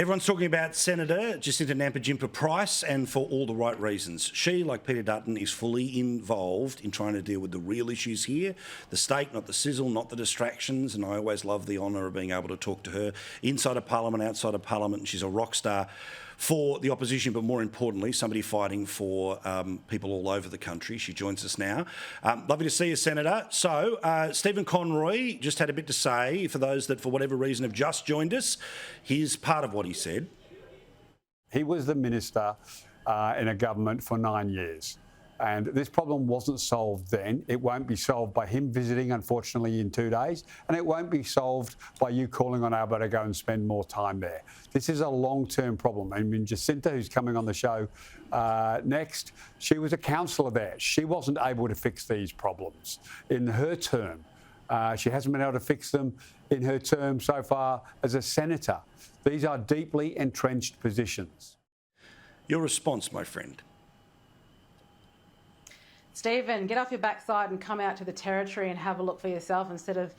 Everyone's talking about Senator Jacinta Price, and for all the right reasons. She, like Peter Dutton, is fully involved in trying to deal with the real issues here, the steak, not the sizzle, not the distractions, and I always love the honour of being able to talk to her inside of Parliament, outside of Parliament, and she's a rock star for the opposition, but more importantly, somebody fighting for people all over the country. She joins us now. Lovely to see you, Senator. So, Stephen Conroy just had a bit to say for those that, for whatever reason, have just joined us. Here's part of what he said. He was the minister in a government for 9 years. And this problem wasn't solved then. It won't be solved by him visiting, unfortunately, in 2 days. And it won't be solved by you calling on Alba to go and spend more time there. This is a long-term problem. I mean, Jacinta, who's coming on the show next, she was a councillor there. She wasn't able to fix these problems in her term. She hasn't been able to fix them in her term so far as a senator. These are deeply entrenched positions. Your response, my friend? Stephen, get off your backside and come out to the Territory and have a look for yourself instead of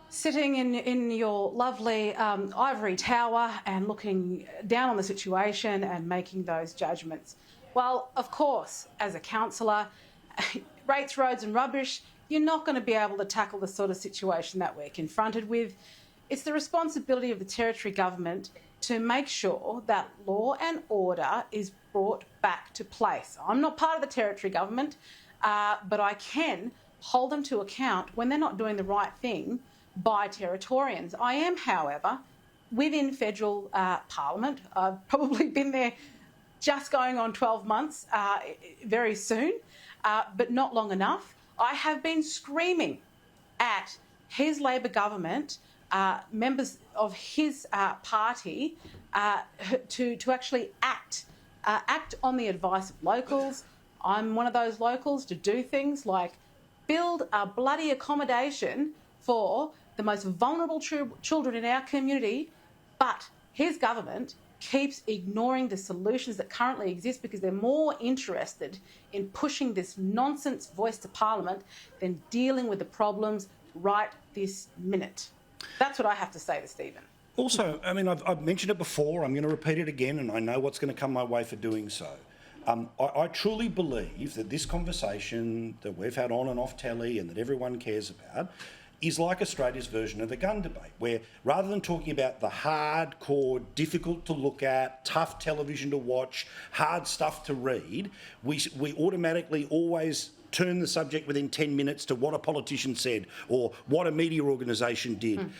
sitting in your lovely ivory tower and looking down on the situation and making those judgments. Well, of course, as a councillor, rates, roads and rubbish, you're not going to be able to tackle the sort of situation that we're confronted with. It's the responsibility of the Territory government to make sure that law and order is brought back to place. I'm not part of the Territory government, but I can hold them to account when they're not doing the right thing by Territorians. I am, however, within federal Parliament. I've probably been there just going on 12 months very soon, but not long enough. I have been screaming at his Labor government, members of his party, to actually act on the advice of locals. I'm one of those locals to do things like build a bloody accommodation for the most vulnerable children in our community, but his government keeps ignoring the solutions that currently exist because they're more interested in pushing this nonsense voice to Parliament than dealing with the problems right this minute. That's what I have to say to Stephen. Also, I mean, I've mentioned it before, I'm going to repeat it again, and I know what's going to come my way for doing so. I truly believe that this conversation that we've had on and off telly and that everyone cares about is like Australia's version of the gun debate, where rather than talking about the hardcore, difficult to look at, tough television to watch, hard stuff to read, we automatically always turn the subject within 10 minutes to what a politician said or what a media organisation did.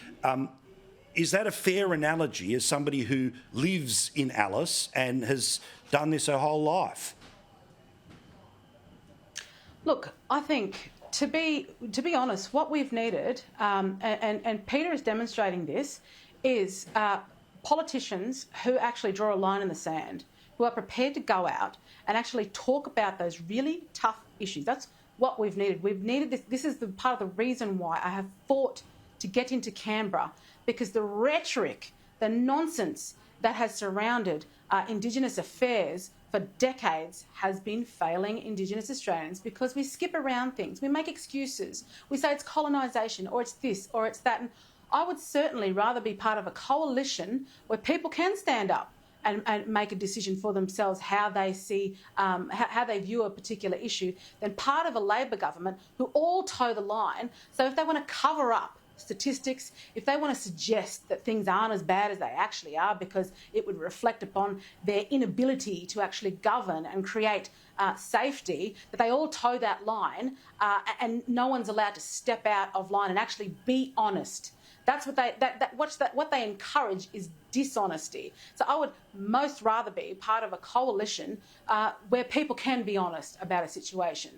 Is that a fair analogy as somebody who lives in Alice and has done this her whole life? Look, I think to be honest, what we've needed, and Peter is demonstrating this, is politicians who actually draw a line in the sand, who are prepared to go out and actually talk about those really tough issues. That's what we've needed. We've needed this. This is the part of the reason why I have fought to get into Canberra, because the rhetoric, the nonsense that has surrounded Indigenous affairs for decades has been failing Indigenous Australians because we skip around things. We make excuses. We say it's colonisation or it's this or it's that. And I would certainly rather be part of a coalition where people can stand up and make a decision for themselves how they see, how they view a particular issue, than part of a Labor government who all toe the line. So if they want to cover up statistics, if they want to suggest that things aren't as bad as they actually are because it would reflect upon their inability to actually govern and create safety, that they all toe that line and no one's allowed to step out of line and actually be honest. That's what what they encourage is dishonesty. So I would most rather be part of a coalition where people can be honest about a situation,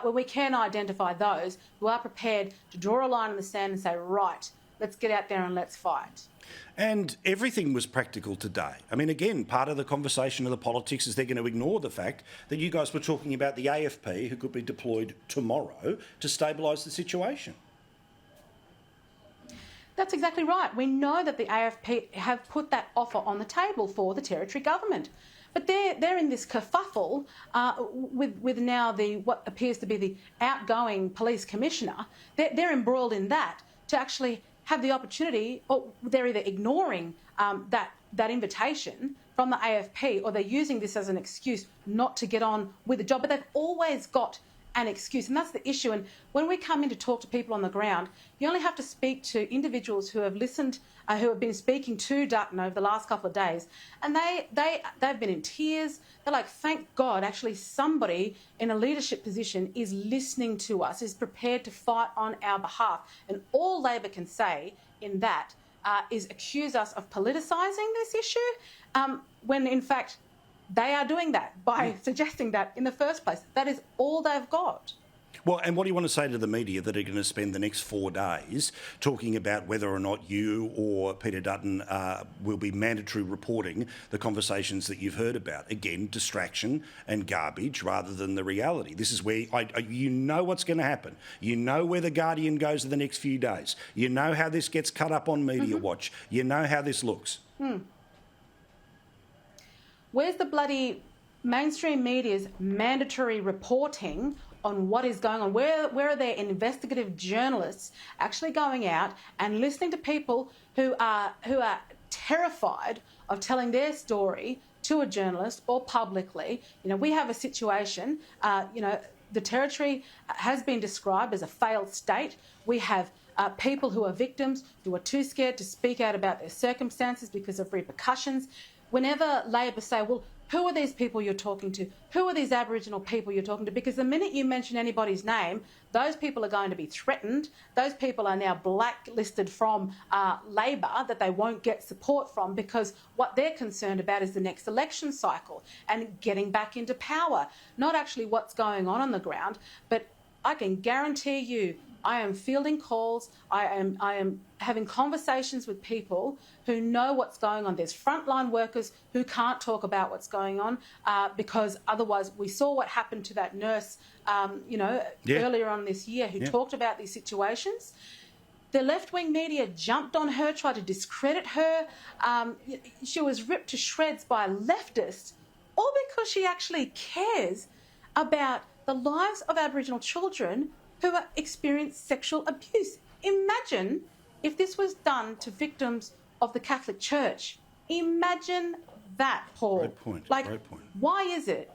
where we can identify those who are prepared to draw a line in the sand and say, right, let's get out there and let's fight. And everything was practical today. I mean, again, part of the conversation of the politics is they're going to ignore the fact that you guys were talking about the AFP who could be deployed tomorrow to stabilise the situation. That's exactly right. We know that the AFP have put that offer on the table for the Territory government. But they're in this kerfuffle with now what appears to be the outgoing police commissioner. They're embroiled in that to actually have the opportunity, or they're either ignoring that that invitation from the AFP, or they're using this as an excuse not to get on with the job. But they've always got an excuse, and that's the issue. And when we come in to talk to people on the ground, you only have to speak to individuals who have listened, who have been speaking to Dutton over the last couple of days, and they've been in tears. They're like, thank God, actually somebody in a leadership position is listening to us, is prepared to fight on our behalf. And all Labor can say in that is accuse us of politicising this issue, when in fact they are doing that by suggesting that in the first place. That is all they've got. Well, and what do you want to say to the media that are going to spend the next 4 days talking about whether or not you or Peter Dutton will be mandatory reporting the conversations that you've heard about? Again, distraction and garbage rather than the reality. This is where you know what's going to happen. You know where The Guardian goes in the next few days. You know how this gets cut up on Media Watch. You know how this looks. Where's the bloody mainstream media's mandatory reporting on what is going on? Where are their investigative journalists actually going out and listening to people who are terrified of telling their story to a journalist or publicly? You know, we have a situation, the Territory has been described as a failed state. We have people who are victims who are too scared to speak out about their circumstances because of repercussions. Whenever Labor say, well, who are these people you're talking to? Who are these Aboriginal people you're talking to? Because the minute you mention anybody's name, those people are going to be threatened. Those people are now blacklisted from Labor, that they won't get support from, because what they're concerned about is the next election cycle and getting back into power, not actually what's going on the ground. But I can guarantee you, I am fielding calls. I am having conversations with people who know what's going on. There's frontline workers who can't talk about what's going on because otherwise, we saw what happened to that nurse, earlier on this year who talked about these situations. The left-wing media jumped on her, tried to discredit her. She was ripped to shreds by leftists, all because she actually cares about the lives of Aboriginal children who experience sexual abuse. Imagine if this was done to victims of the Catholic Church. Imagine that, Paul. Great point. Great point. Why is it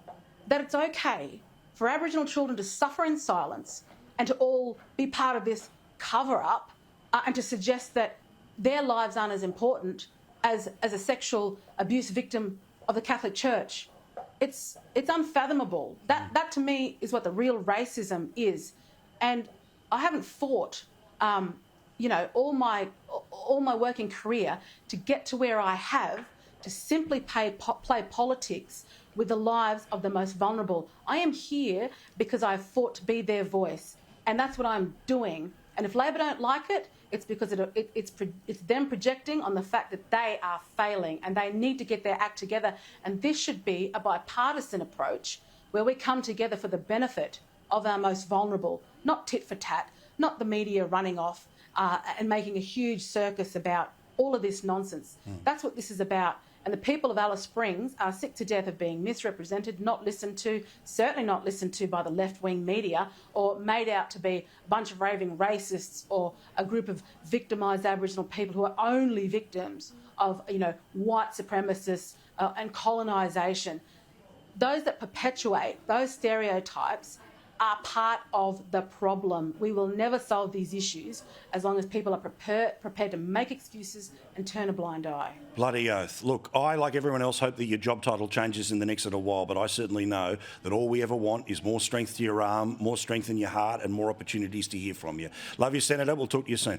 that it's okay for Aboriginal children to suffer in silence and to all be part of this cover-up and to suggest that their lives aren't as important as a sexual abuse victim of the Catholic Church? It's unfathomable. That to me is what the real racism is. And I haven't fought, all my working career to get to where I have, to simply play politics with the lives of the most vulnerable. I am here because I've fought to be their voice, and that's what I'm doing. And if Labor don't like it, it's because it's them projecting on the fact that they are failing and they need to get their act together. And this should be a bipartisan approach where we come together for the benefit of our most vulnerable, not tit for tat, not the media running off and making a huge circus about all of this nonsense. That's what this is about. And the people of Alice Springs are sick to death of being misrepresented, not listened to, certainly not listened to by the left-wing media, or made out to be a bunch of raving racists or a group of victimised Aboriginal people who are only victims of, white supremacists and colonisation. Those that perpetuate those stereotypes are part of the problem. We will never solve these issues as long as people are prepared to make excuses and turn a blind eye. Bloody oath. Look, I, like everyone else, hope that your job title changes in the next little while, but I certainly know that all we ever want is more strength to your arm, more strength in your heart, and more opportunities to hear from you. Love you, Senator. We'll talk to you soon.